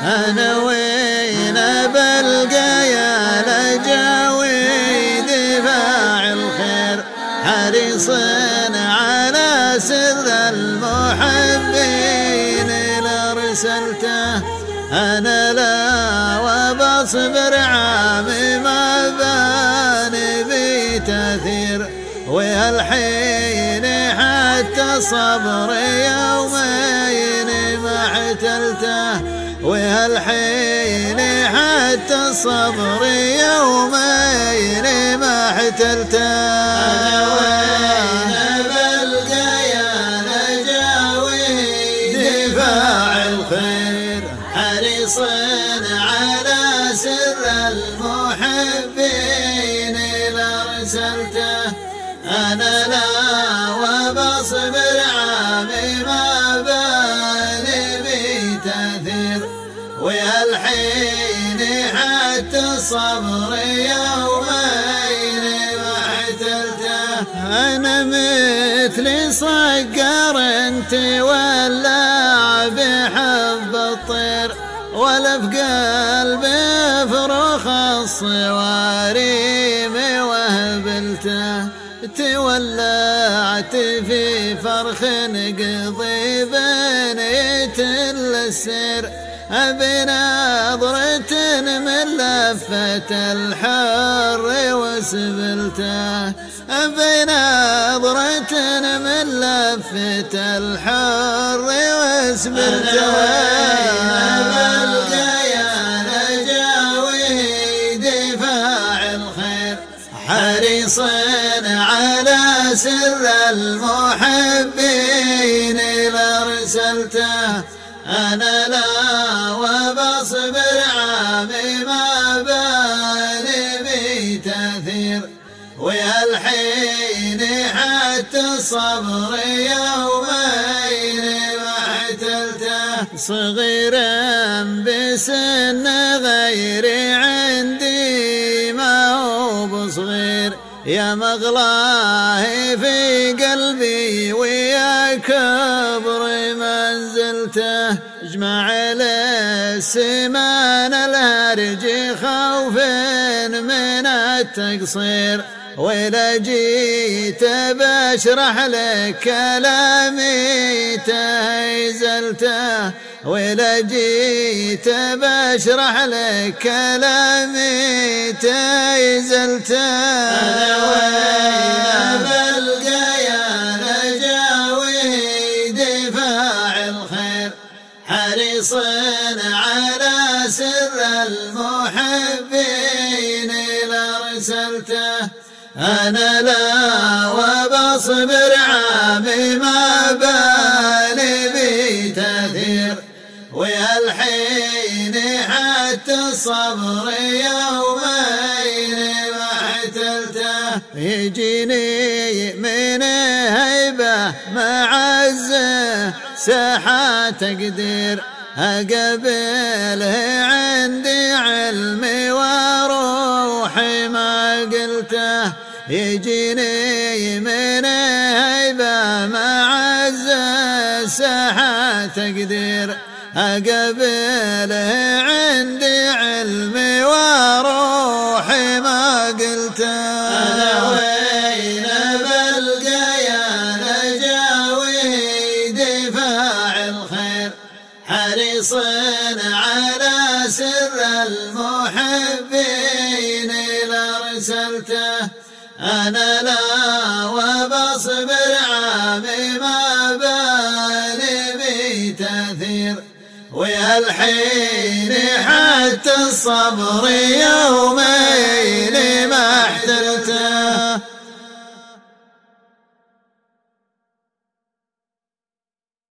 أنا وين بلقى يا لجاوي دفاع الخير حريص على سر المحبين لأرسلته. أنا لا وبصبر عام ما بان بي تأثير وهالحين حتى صبر يومين ما احتلته وهالحين حتى الصبر يومين ما احتلته. أنا وين بلقى يا لجاوي دفاع الخير حريص على سر المحبين لأرسلته. أنا لا وبصبر عامي ما بالي بي تأثير وهالحين حتى الصبر يومين ما احتلته. أنا مثلي صقر انت ولع بحب الطير ولا في قلبي فروخ الصواريم وهبلته. تولعت في فرخ قضيب نيت السير بنظرة من لفة الحر وسبلته بنظرة من لفة الحر وسبلته. أنا بلقى يا لجاوي دفاع الخير حريص على سر المحبين لأرسلته. أنا لا وبصبر عامي ما بالي بي تأثير وهالحين حتى الصبر يومين ما احتلته. صغيرا بسن غيري عندي ما هو بصغير يا مغلاه في قلبي ويا كبر منزلته. اجمع السمان الهرج خوف من التقصير ولا جيت بشرح لك كلامي تهيزلته ولا جيت بشرح لك كلامي تهيزلته. أنا وين بلقى يا لجاوي دفاع الخير حريص على سر المحبين لأرسلته. أنا لا وبصبر عامي ما بالي بي تأثير وهالحين حتى الصبر يومين ما احتلته. يجيني من هيبة معزة ساحة تقدير أقبله عندي علمي وروحي ما قلته. يجيني من هيبة معزة ساحة تقدير أقبله عندي علمي وروحي ما قلته. أنا وين بلقى يا لجاوي دفاع الخير حريص على سر المحبين لأرسلته. أنا لا وبصبر عامي ما بالي بي تأثير وهالحين حتى الصبر يومين